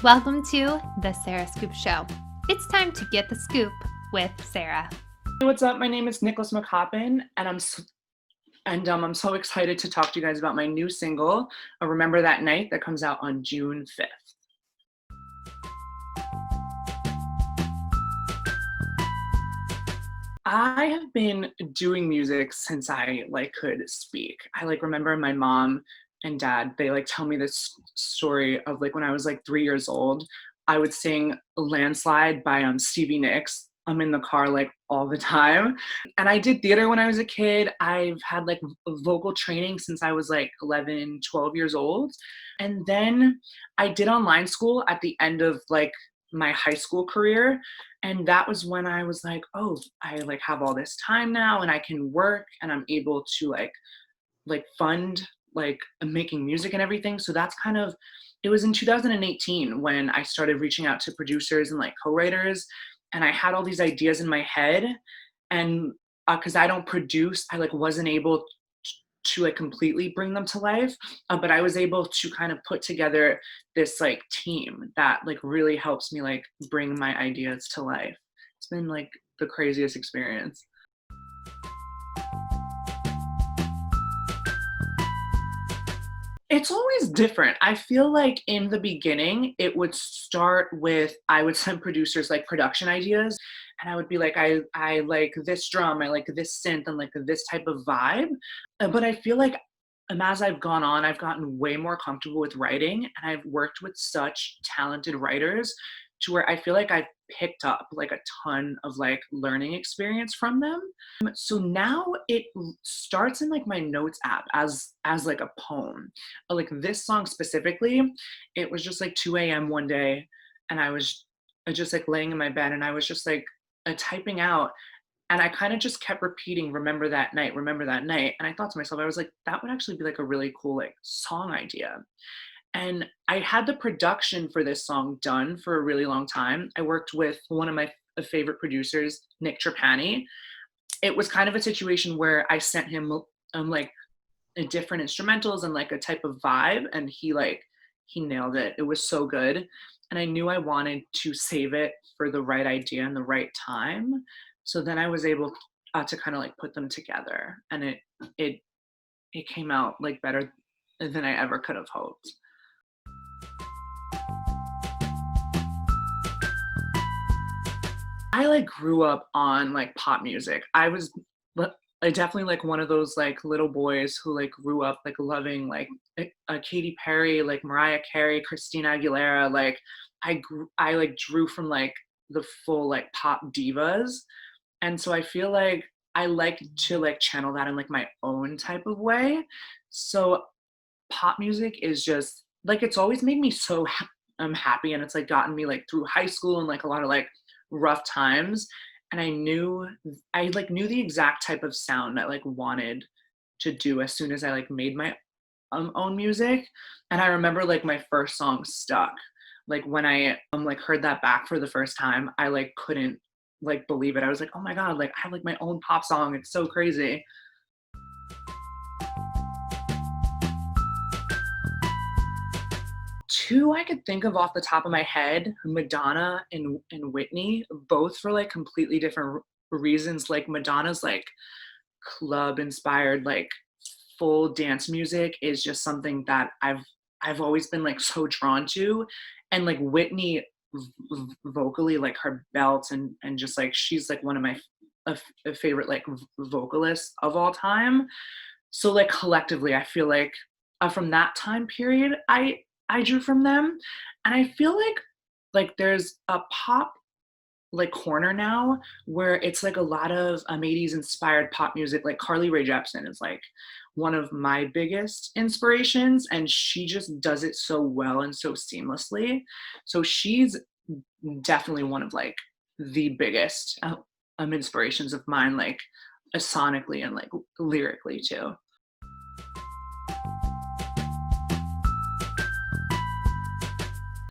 Welcome to the Sarah Scoop Show. It's time to get the scoop with Sarah. Hey, what's up? My name is Nicolas McCoppin, and I'm so excited to talk to you guys about my new single, Remember That Night, that comes out on June 5th. I have been doing music since I could speak. I remember my mom and dad, they tell me this story of when I was 3 years old, I would sing Landslide by Stevie Nicks. I'm in the car all the time. And I did theater when I was a kid. I've had vocal training since I was 11, 12 years old. And then I did online school at the end of my high school career. And that was when I was oh, I have all this time now and I can work and I'm able to fund making music and everything. So that's it was in 2018 when I started reaching out to producers and co-writers, and I had all these ideas in my head, and because I don't produce, I wasn't able to completely bring them to life, but I was able to kind of put together this team that really helps me bring my ideas to life. It's been the craziest experience. It's always different. I feel in the beginning, it would start with, I would send producers production ideas, and I would be I like this drum, I like this synth, and this type of vibe. But I feel as I've gone on, I've gotten way more comfortable with writing, and I've worked with such talented writers to where I feel I've picked up a ton of learning experience from them. So now it starts in my notes app as a poem. This song specifically, it was just 2 a.m. one day, and I was just laying in my bed, and I was just typing out, and I kind of just kept repeating, remember that night, remember that night. And I thought to myself, I was that would actually be a really cool song idea. And I had the production for this song done for a really long time. I worked with one of my favorite producers, Nick Trapani. It was kind of a situation where I sent him different instrumentals and a type of vibe, and he nailed it. It was so good. And I knew I wanted to save it for the right idea and the right time. So then I was able to kind of put them together, and it came out better than I ever could have hoped. I grew up on pop music. I was definitely one of those little boys who grew up loving Katy Perry, Mariah Carey, Christina Aguilera. I drew from the full pop divas, and so I feel I like to channel that in my own type of way. So pop music is just it's always made me so happy, and it's gotten me through high school and a lot of rough times. And I knew the exact type of sound I wanted to do as soon as I made my own music. And I remember my first song, Stuck, when I heard that back for the first time, I couldn't believe it. I was oh my god, I have my own pop song. It's so crazy. Two I could think of off the top of my head, Madonna and Whitney, both for completely different reasons. Madonna's club inspired full dance music is just something that I've always been so drawn to. And Whitney vocally, her belts and just she's one of my favorite vocalists of all time. So collectively, I feel from that time period, I drew from them. And I feel there's a pop corner now where it's a lot of 80s inspired pop music. Carly Rae Jepsen is one of my biggest inspirations, and she just does it so well and so seamlessly. So she's definitely one of the biggest inspirations of mine, sonically and lyrically too.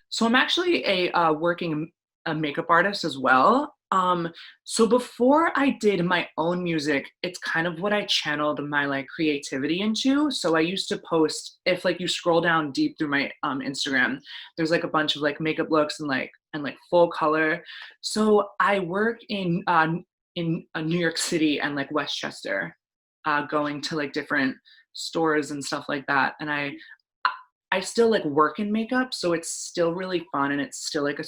So I'm actually a working makeup artist as well. Um, so before I did my own music, it's kind of what I channeled my like creativity into. So I used to post, if like you scroll down deep through my Instagram, there's like a bunch of like makeup looks and like full color. So I work in New York City and like Westchester, going to like different stores and stuff like that. And I still like work in makeup, so it's still really fun and it's still like a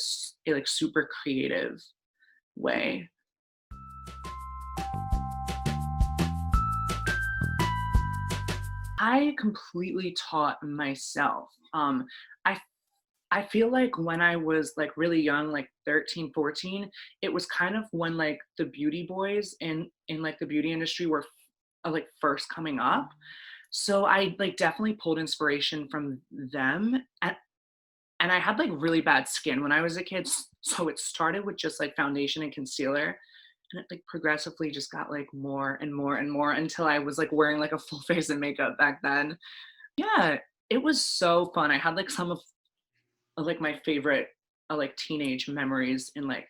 like super creative way. I completely taught myself. I I feel like when I was like really young, like 13, 14, it was kind of when like the beauty boys in like the beauty industry were like first coming up. So I like definitely pulled inspiration from them. And I had like really bad skin when I was a kid. So it started with just like foundation and concealer. And it like progressively just got like more and more and more until I was like wearing like a full face of makeup back then. Yeah, it was so fun. I had like some of like my favorite like teenage memories in like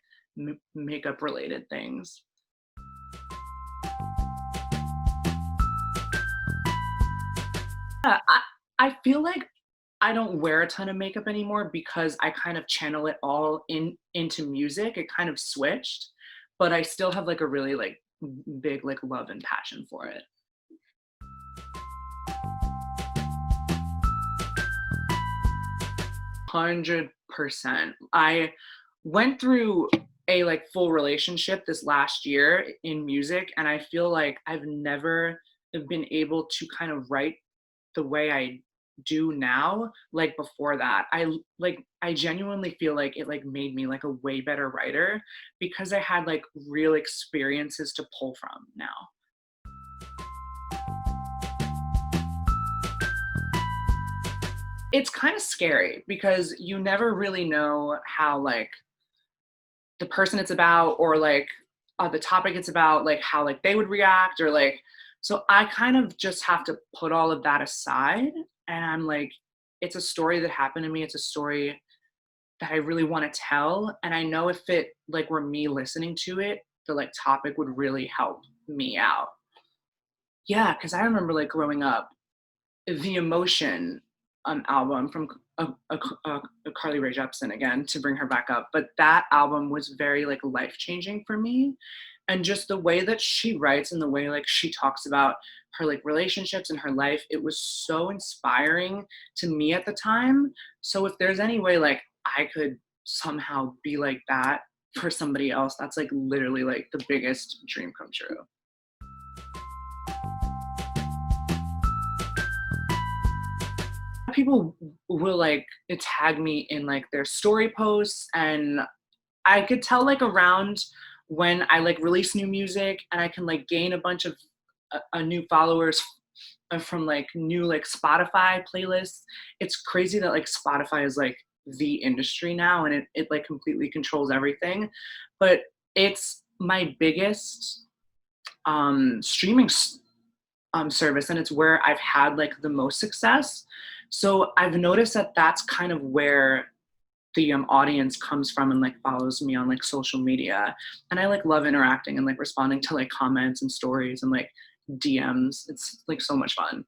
makeup related things. Yeah, I feel like I don't wear a ton of makeup anymore because I kind of channel it all into music. It kind of switched, but I still have like a really like big like love and passion for it. 100%. I went through a like full relationship this last year in music, and I feel like I've never been able to kind of write the way I do now like before that. I genuinely feel like it like made me like a way better writer because I had like real experiences to pull from now. It's kind of scary because you never really know how like the person it's about or like the topic it's about, like how like they would react or like, so I kind of just have to put all of that aside and I'm like, it's a story that happened to me. It's a story that I really want to tell. And I know if it like were me listening to it, the like topic would really help me out. Yeah, because I remember like growing up, the Emotion album from Carly Rae Jepsen, again to bring her back up, but that album was very like life changing for me, and just the way that she writes and the way like she talks about her like relationships and her life, it was so inspiring to me at the time. So if there's any way like I could somehow be like that for somebody else, that's like literally like the biggest dream come true. People will like tag me in like their story posts, and I could tell like around when I like release new music and I can like gain a bunch of new followers from like new like Spotify playlists. It's crazy that like Spotify is like the industry now and it like completely controls everything, but it's my biggest streaming service, and it's where I've had like the most success. So I've noticed that that's kind of where the audience comes from and like follows me on like social media. And I like love interacting and like responding to like comments and stories and like DMs. It's like so much fun.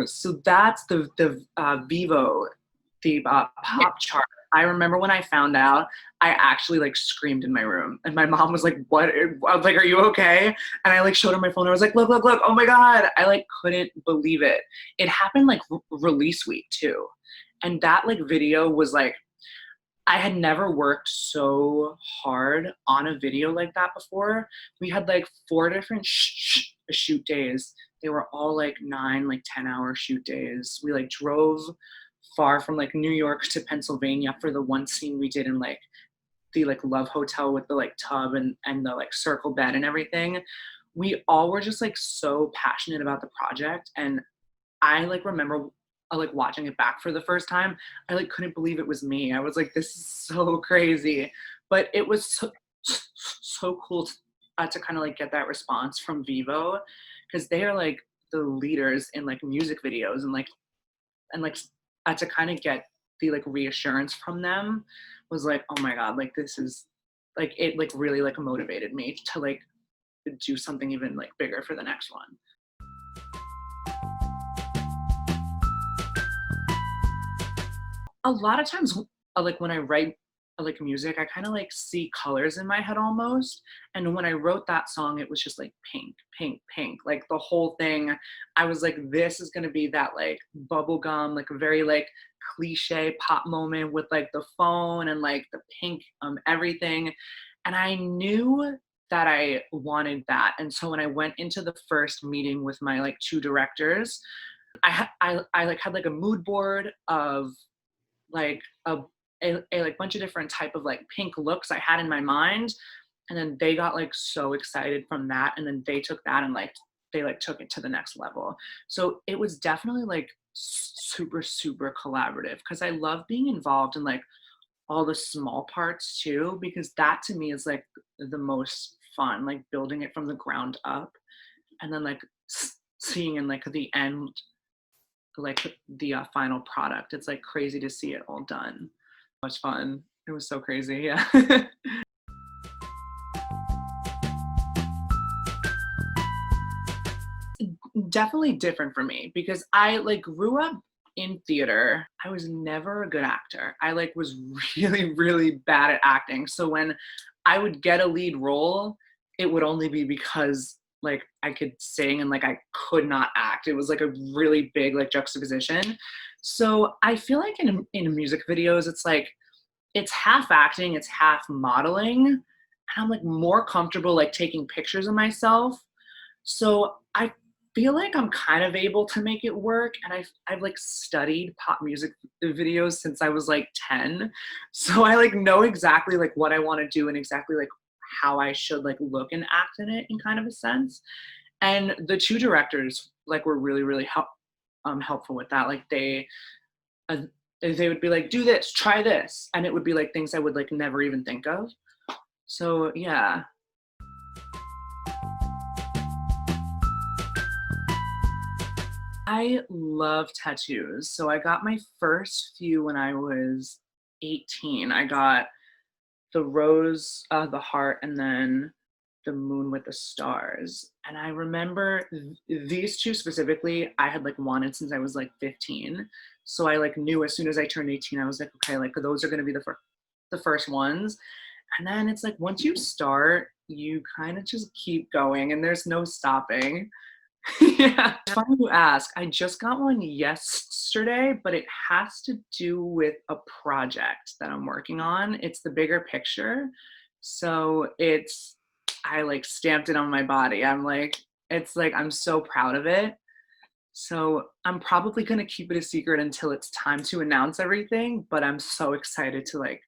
So that's the Vivo, the pop chart. I remember when I found out, I actually like screamed in my room, and my mom was like, "What?" I was like, "Are you okay?" And I like showed her my phone. I was like, "Look, look, look! Oh my god!" I like couldn't believe it. It happened like release week too, and that like video was like I had never worked so hard on a video like that before. We had like four different shoot days. They were all like 9, like 10-hour shoot days. We like drove far from like New York to Pennsylvania for the one scene we did in like the like love hotel with the like tub and the like circle bed and everything. We all were just like so passionate about the project, and I like remember like watching it back for the first time. I like couldn't believe it was me. I was like, this is so crazy. But it was so cool to kind of like get that response from Vivo because they are like the leaders in like music videos and like to kind of get the like reassurance from them was like, oh my god, like this is like it like really like motivated me to like do something even like bigger for the next one. A lot of times, like when I write like music, I kind of like see colors in my head almost. And when I wrote that song, it was just like pink, pink, pink. Like the whole thing, I was like, this is gonna be that like bubblegum, like a very like cliche pop moment with like the phone and like the pink everything. And I knew that I wanted that. And so when I went into the first meeting with my like two directors, I like had like a mood board of like a like bunch of different type of like pink looks I had in my mind, and then they got like so excited from that, and then they took that and like they like took it to the next level. So it was definitely like super super collaborative because I love being involved in like all the small parts too, because that to me is like the most fun, like building it from the ground up and then like seeing in like the end like the final product. It's like crazy to see it all done. Much fun. It was so crazy. Yeah. Definitely different for me because I like grew up in theater. I was never a good actor. I like was really really bad at acting. So when I would get a lead role, it would only be because like I could sing and like I could not act. It was like a really big like juxtaposition. So I feel like in music videos it's like it's half acting, it's half modeling. And I'm like more comfortable like taking pictures of myself. So I feel like I'm kind of able to make it work. And I've like studied pop music videos since I was like 10. So I like know exactly like what I want to do and exactly like how I should like look and act in it in kind of a sense. And the two directors like were really, really helpful with that. Like uh, they would be like, do this, try this. And it would be like things I would like never even think of. So yeah. I love tattoos. So I got my first few when I was 18. I got the rose, the heart, and then the moon with the stars. And I remember these two specifically, I had like wanted since I was like 15. So I like knew as soon as I turned 18, I was like, okay, like those are gonna be the first ones. And then it's like once you start, you kind of just keep going and there's no stopping. Yeah. It's funny you ask. I just got one yesterday, but it has to do with a project that I'm working on. It's the bigger picture. So I like stamped it on my body. I'm like, it's like, I'm so proud of it. So I'm probably going to keep it a secret until it's time to announce everything, but I'm so excited to like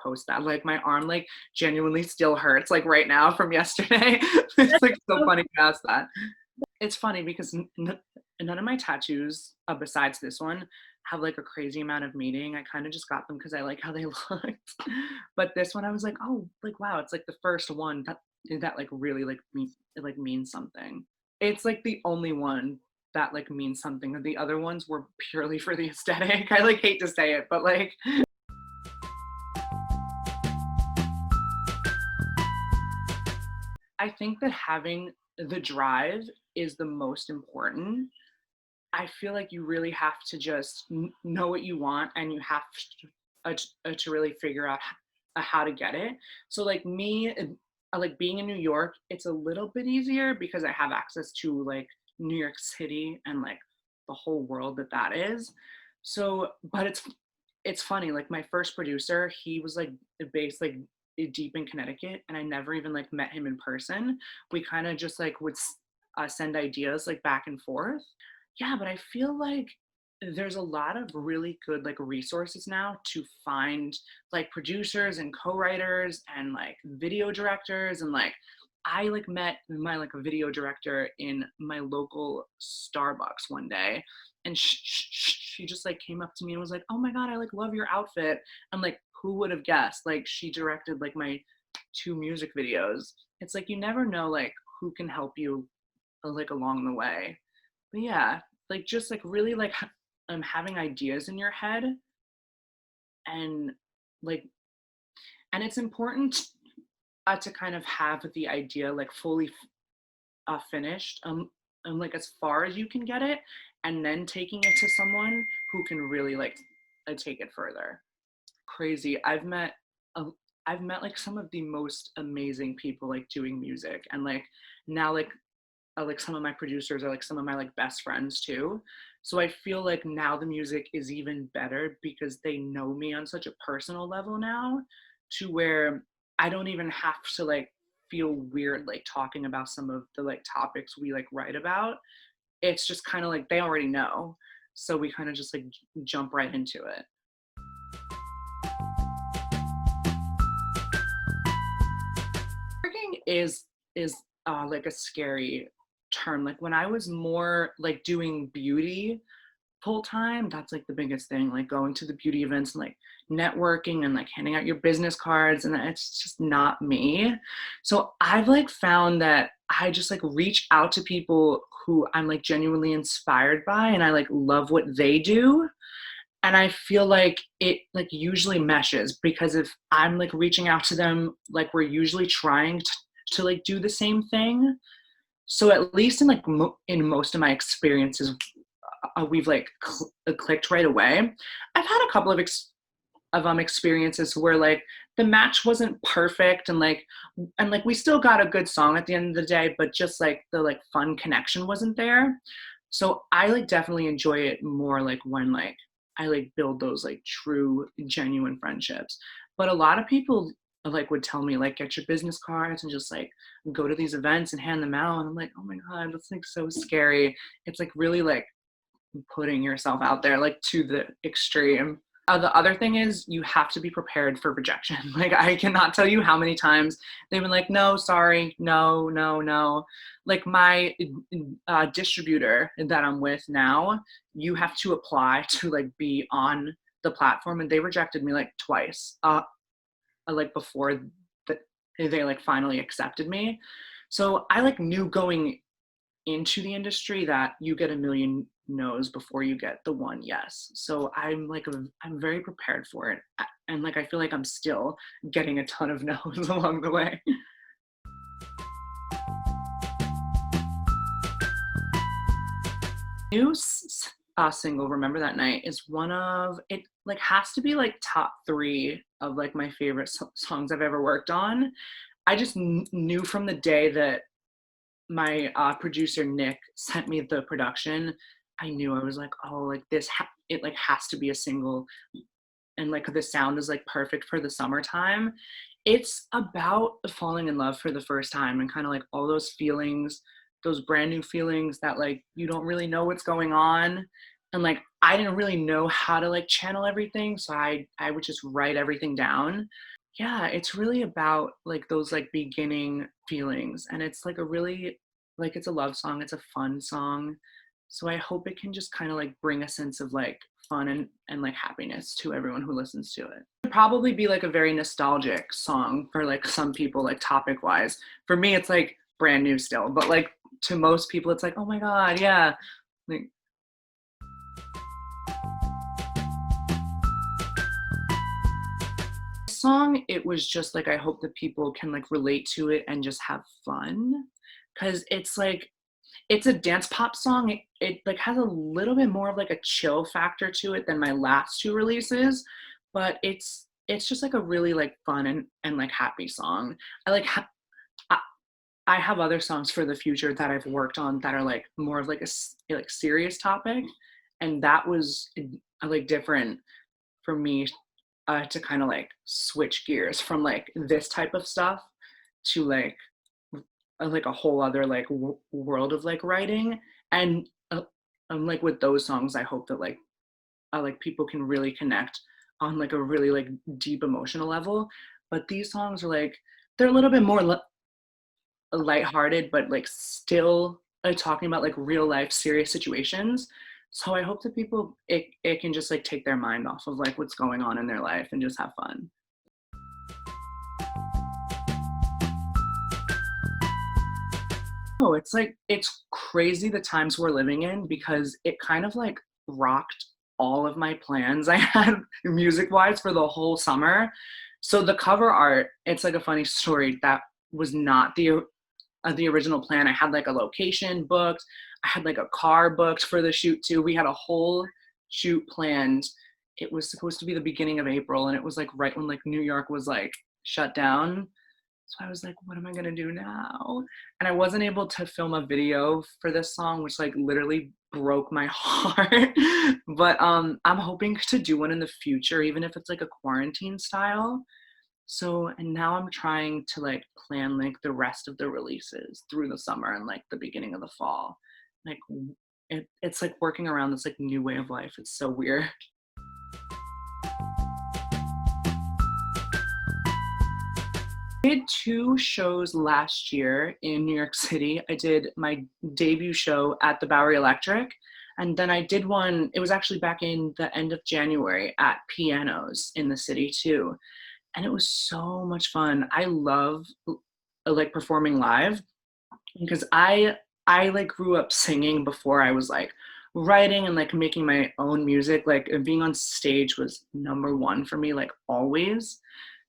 post that. Like my arm like genuinely still hurts like right now from yesterday. It's like so funny to ask that. It's funny because none of my tattoos besides this one have like a crazy amount of meaning. I kind of just got them because I like how they looked. But this one I was like, oh, like wow, it's like the first one that like really like it like means something. It's like the only one that like means something. The other ones were purely for the aesthetic. I like hate to say it, but like I think that having the drive is the most important. I feel like you really have to just know what you want and you have to really figure out how to get it. So like me, like being in New York, it's a little bit easier because I have access to like New York City and like the whole world that is. So, but it's funny. Like my first producer, he was like based like deep in Connecticut, and I never even like met him in person. We kind of just like would send ideas like back and forth. Yeah, but I feel like there's a lot of really good like resources now to find like producers and co-writers and like video directors and like I like met my like a video director in my local Starbucks one day, and she just like came up to me and was like, "Oh my god, I like love your outfit." I'm like, "Who would have guessed?" Like she directed like my two music videos. It's like you never know like who can help you like along the way. But yeah, like just like really like having ideas in your head, and like and it's important to kind of have the idea like fully finished, like as far as you can get it, and then taking it to someone who can really like take it further. Crazy. Uh, I've met like some of the most amazing people like doing music, and like now like some of my producers are like some of my like best friends too. So I feel like now the music is even better because they know me on such a personal level now, to where I don't even have to like feel weird like talking about some of the like topics we like write about. It's just kind of like they already know. So we kind of just like jump right into it. Working is like a scary term. Like when I was more like doing beauty full time, that's like the biggest thing, like going to the beauty events and like networking and like handing out your business cards, and it's just not me. So I've like found that I just like reach out to people who I'm like genuinely inspired by, and I like love what they do. And I feel like it like usually meshes, because if I'm like reaching out to them, like we're usually trying to like do the same thing. So at least in like in most of my experiences, we've like clicked right away. I've had a couple of experiences where like the match wasn't perfect, and like we still got a good song at the end of the day, but just like the like fun connection wasn't there. So I like definitely enjoy it more like when like I like build those like true genuine friendships. But a lot of people like would tell me like get your business cards and just like go to these events and hand them out, and I'm like, oh my god, that's like so scary. It's like really like putting yourself out there like to the extreme. The other thing is you have to be prepared for rejection. Like I cannot tell you how many times they've been like, no, sorry, no, no, no. Like my distributor that I'm with now, you have to apply to like be on the platform, and they rejected me like twice. Like before that they like finally accepted me. So I like knew going into the industry that you get a million no's before you get the one yes. So I'm very prepared for it, and like I feel like I'm still getting a ton of no's along the way. New single "Remember That Night" is one of it, like has to be like top 3 of like my favorite songs I've ever worked on. I just knew from the day that my producer Nick sent me the production. I knew, I was like, oh, like this it like has to be a single, and like the sound is like perfect for the summertime. It's about falling in love for the first time, and kind of like all those feelings, those brand new feelings that like you don't really know what's going on. And like I didn't really know how to like channel everything, so I would just write everything down. Yeah, it's really about like those like beginning feelings, and it's like a really like it's a love song, it's a fun song. So I hope it can just kind of like bring a sense of like fun and like happiness to everyone who listens to it. It'd probably be like a very nostalgic song for like some people, like topic wise. For me it's like brand new still, but like to most people it's like, oh my god, yeah. Like song, it was just like I hope that people can like relate to it and just have fun, because it's like it's a dance pop song. It like has a little bit more of like a chill factor to it than my last 2 releases, but it's just like a really like fun and like happy song. I like I, I have other songs for the future that I've worked on that are like more of like a like serious topic, and that was like different for me, to kind of like switch gears from like this type of stuff to like a whole other like world of like writing. And like with those songs I hope that like people can really connect on like a really like deep emotional level. But these songs are like they're a little bit more lighthearted, but like still like talking about like real life serious situations. So I hope that people it can just like take their mind off of like what's going on in their life and just have fun. Oh, it's like it's crazy the times we're living in, because it kind of like rocked all of my plans I had music wise for the whole summer. So the cover art, it's like a funny story. That was not the original plan. I had like a location booked. I had like a car booked for the shoot too. We had a whole shoot planned. It was supposed to be the beginning of April, and it was like right when like New York was like shut down. So I was like, what am I gonna do now? And I wasn't able to film a video for this song, which like literally broke my heart. But I'm hoping to do one in the future, even if it's like a quarantine style. So, and now I'm trying to like plan like the rest of the releases through the summer and like the beginning of the fall. Like it's like working around this like new way of life. It's so weird. I did 2 shows last year in New York City. I did my debut show at the Bowery Electric, and then I did one, it was actually back in the end of January at Pianos in the city too. And it was so much fun. I love like performing live because I like grew up singing before I was like writing and like making my own music. Like being on stage was number one for me, like always.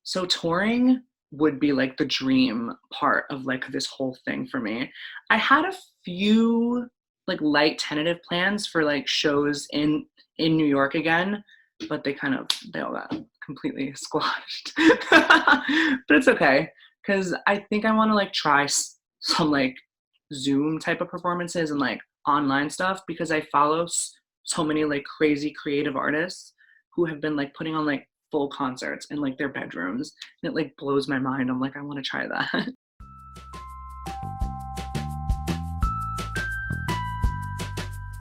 So touring would be like the dream part of like this whole thing for me. I had a few like light tentative plans for like shows in New York again, but they all got completely squashed. But it's okay because I think I want to like try some like Zoom type of performances and like online stuff because I follow so many like crazy creative artists who have been like putting on like full concerts in like their bedrooms, and it like blows my mind. I'm like, I want to try that.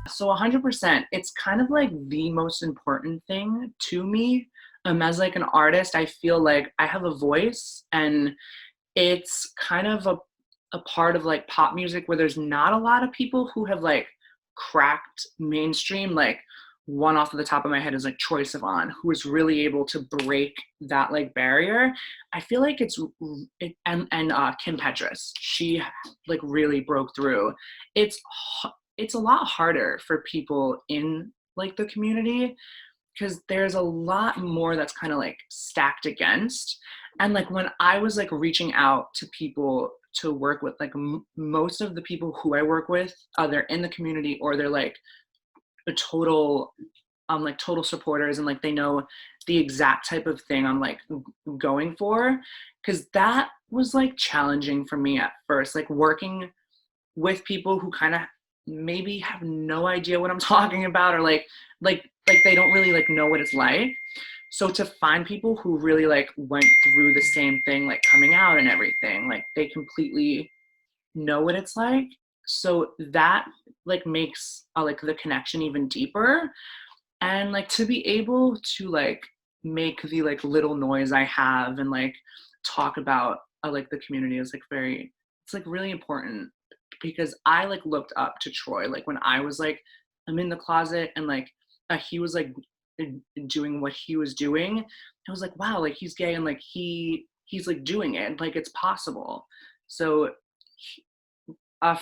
So 100%, it's kind of like the most important thing to me. As like an artist, I feel like I have a voice, and it's kind of a part of like pop music where there's not a lot of people who have like cracked mainstream. Like one off of the top of my head is like Troye Sivan, who is really able to break that like barrier. I feel like and Kim Petras, she like really broke through. It's a lot harder for people in like the community because there's a lot more that's kind of like stacked against. And like when I was like reaching out to people to work with, like most of the people who I work with, they're in the community or they're like a total like total supporters, and like they know the exact type of thing I'm like going for, because that was like challenging for me at first, like working with people who kind of maybe have no idea what I'm talking about, or like they don't really like know what it's like. So to find people who really like went through the same thing, like coming out and everything, like they completely know what it's like. So that like makes like the connection even deeper. And like to be able to like make the like little noise I have and like talk about like the community is like it's like really important, because I like looked up to Troy like when I was like I'm in the closet, and like he was like doing what he was doing. I was like, wow, like he's gay, and like he's like doing it, like it's possible. So uh,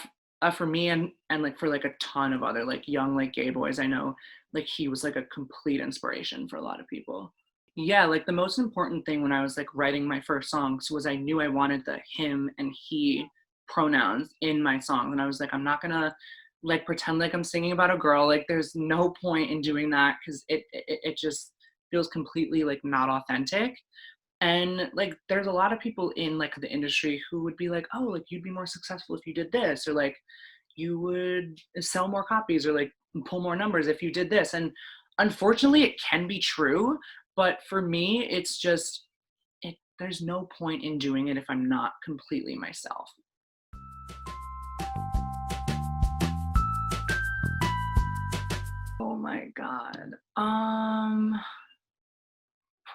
for me and like for like a ton of other like young like gay boys I know, like he was like a complete inspiration for a lot of people. Yeah, like the most important thing when I was like writing my first songs was I knew I wanted the him and he pronouns in my song, and I was like, I'm not gonna like pretend like I'm singing about a girl. Like there's no point in doing that because it just feels completely like not authentic. And like there's a lot of people in like the industry who would be like, oh, like you'd be more successful if you did this, or like you would sell more copies or like pull more numbers if you did this. And unfortunately it can be true, but for me it's just there's no point in doing it if I'm not completely myself. Oh my god.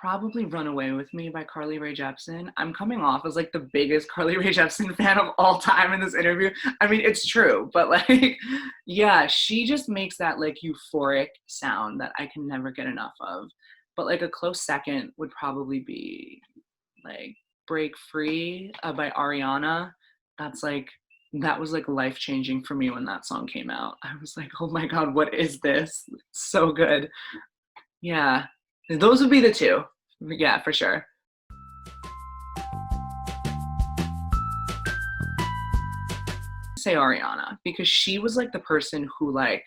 Probably Run Away With Me by Carly Rae Jepsen. I'm coming off as like the biggest Carly Rae Jepsen fan of all time in this interview. I mean, it's true, but like, yeah, she just makes that like euphoric sound that I can never get enough of. But like a close second would probably be like Break Free by Ariana. That's like that was like life changing for me when that song came out. I was like, oh my God, what is this? It's so good. Yeah. Those would be the two. Yeah, for sure. Say Ariana, because she was like the person who like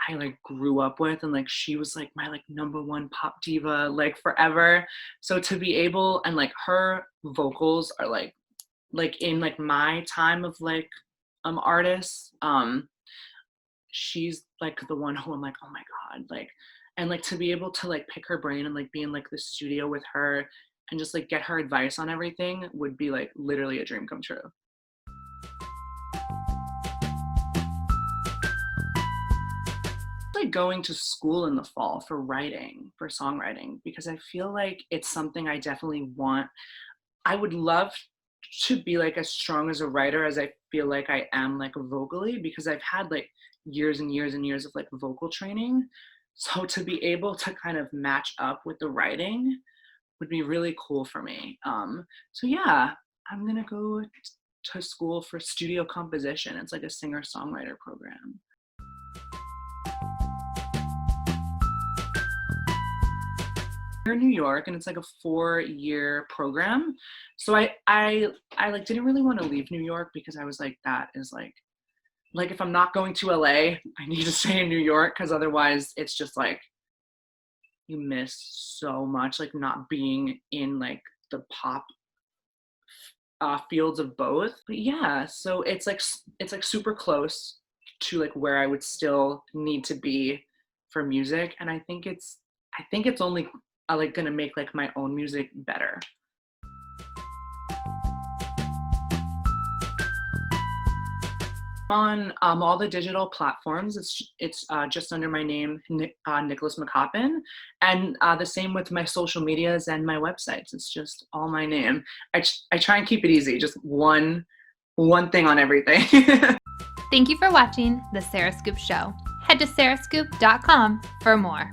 I like grew up with, and like she was like my like number one pop diva like forever. So to be able, and like her vocals are like in like my time of like artists, she's like the one who I'm like, oh my God, like, and like to be able to like pick her brain and like be in like the studio with her and just like get her advice on everything would be like literally a dream come true. Like going to school in the fall for writing, for songwriting, because I feel like it's something I definitely want. I would love to be like as strong as a writer as I feel like I am like vocally, because I've had like years and years and years of like vocal training. So to be able to kind of match up with the writing would be really cool for me. So yeah, I'm gonna go to school for studio composition. It's like a singer-songwriter program. In New York, and it's like a 4-year program. So I like didn't really want to leave New York because I was like, that is like if I'm not going to LA, I need to stay in New York, because otherwise it's just like you miss so much, like not being in like the pop fields of both. But yeah, so it's like super close to like where I would still need to be for music, and I think it's only like gonna make like my own music better. On all the digital platforms, it's just under my name, Nicolas McCoppin, and the same with my social medias and my websites. It's just all my name. I try and keep it easy, just one thing on everything. Thank you for watching The Sarah Scoop Show. Head to sarahscoop.com for more.